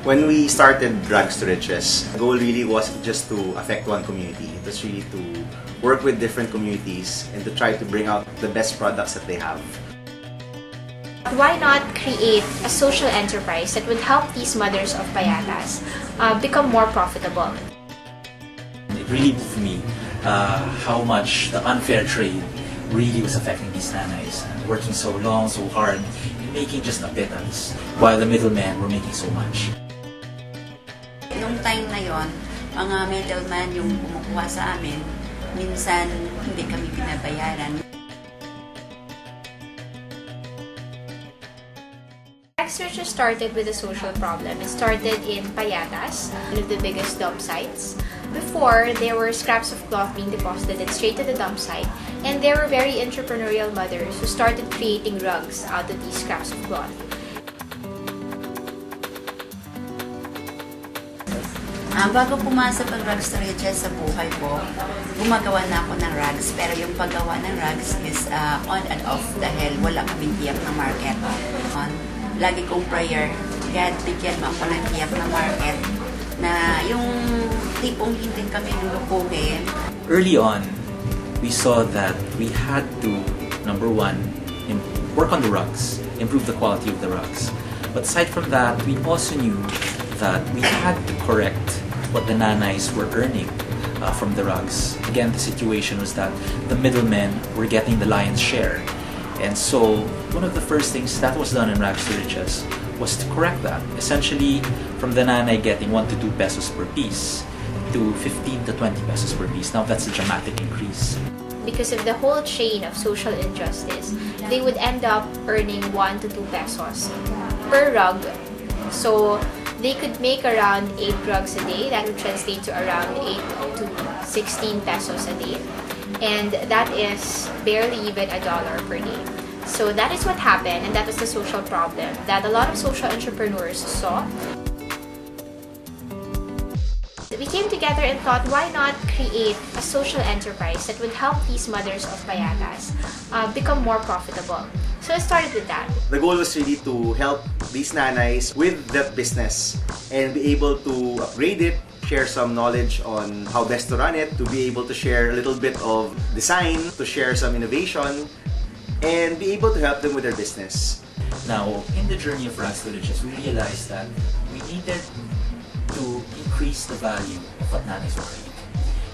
When we started Rags to Riches, the goal really wasn't just to affect one community. It was really to work with different communities and to try to bring out the best products that they have. Why not create a social enterprise that would help these mothers of payatas become more profitable? It really moved me how much the unfair trade really was affecting these nanays, working so long, so hard, and making just a pittance, while the middlemen were making so much. Nung time na yon, mga middleman yung kumukuha sa amin, minsan hindi kami pinabayaran. Rags to Riches started with a social problem. It started in Payatas, one of the biggest dump sites. Before, there were scraps of cloth being deposited straight to the dump site, and there were very entrepreneurial mothers who started creating rugs out of these scraps of cloth. Bago pumasok ang Rags to Riches sa buhay ko, gumagawa na ako ng rugs. Pero yung paggawa ng rugs is on and off dahil wala kaming tiyak na market. Lagi kong prayer, God, bigyan mo ako ng tiyak na market na yung tipong hindi kami lulukuhin. Early on, we saw that we had to, number one, work on the rugs, improve the quality of the rugs. But aside from that, we also knew that we had to correct what the nanays were earning from the rugs. Again, the situation was that the middlemen were getting the lion's share. And so, one of the first things that was done in Rags to Riches was to correct that. Essentially, from the nanay getting 1 to 2 pesos per piece to 15 to 20 pesos per piece. Now, that's a dramatic increase. Because of the whole chain of social injustice, they would end up earning 1 to 2 pesos per rug. So, they could make around 8 rugs a day. That would translate to around 8 to 16 pesos a day. And that is barely even $1 per day. So that is what happened, and that was the social problem that a lot of social entrepreneurs saw. We came together and thought, why not create a social enterprise that would help these mothers of payatas become more profitable? So I started with that. The goal was really to help these nanays with the business and be able to upgrade it, share some knowledge on how best to run it, to be able to share a little bit of design, to share some innovation, and be able to help them with their business. Now, in the journey of Rags to Riches, we realized that we needed to increase the value of what nanays were creating.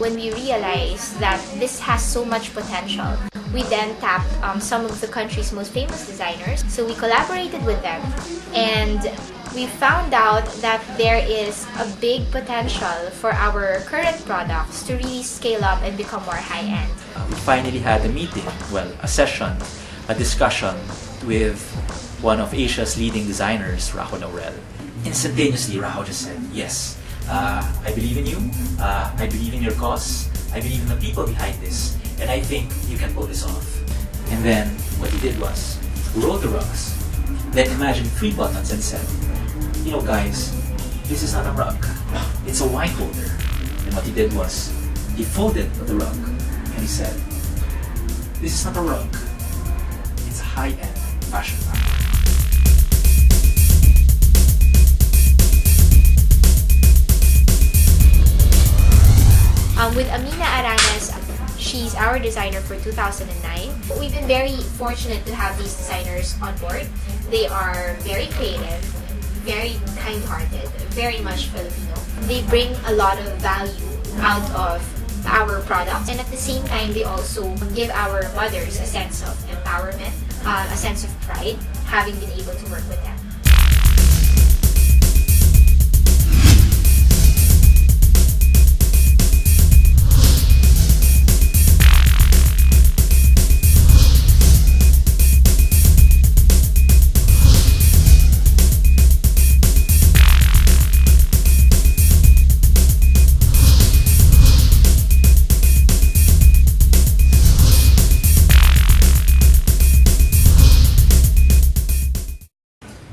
When we realized that this has so much potential, we then tapped some of the country's most famous designers. So we collaborated with them, and we found out that there is a big potential for our current products to really scale up and become more high-end. We finally had a meeting, well, a session, a discussion with one of Asia's leading designers, Raho Laurel. Instantaneously, Raho just said, yes, I believe in you, I believe in your cause, I believe in the people behind this, and I think you can pull this off. And then, what he did was, roll the rugs, then imagine 3 buttons and said, you know guys, this is not a rug, it's a wine holder. And what he did was, he folded the rug, and he said, this is not a rug, it's a high-end fashion rug. With Amina Aranas, she's our designer for 2009. We've been very fortunate to have these designers on board. They are very creative, very kind-hearted, very much Filipino. They bring a lot of value out of our products, and at the same time, they also give our mothers a sense of empowerment, a sense of pride, having been able to work with them.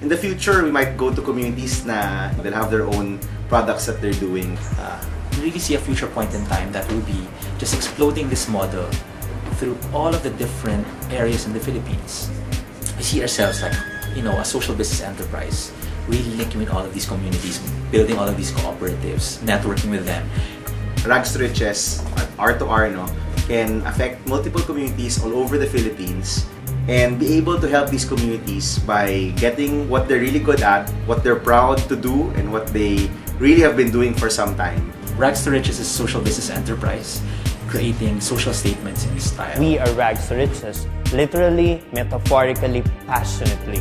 In the future, we might go to communities na they'll have their own products that they're doing. We really see a future point in time that will be just exploding this model through all of the different areas in the Philippines. We see ourselves like, a social business enterprise really linking with all of these communities, building all of these cooperatives, networking with them. Rags to Riches, R2R, no, can affect multiple communities all over the Philippines and be able to help these communities by getting what they're really good at, what they're proud to do, and what they really have been doing for some time. Rags to Riches is a social business enterprise creating social statements in style. We are Rags to Riches, literally, metaphorically, passionately.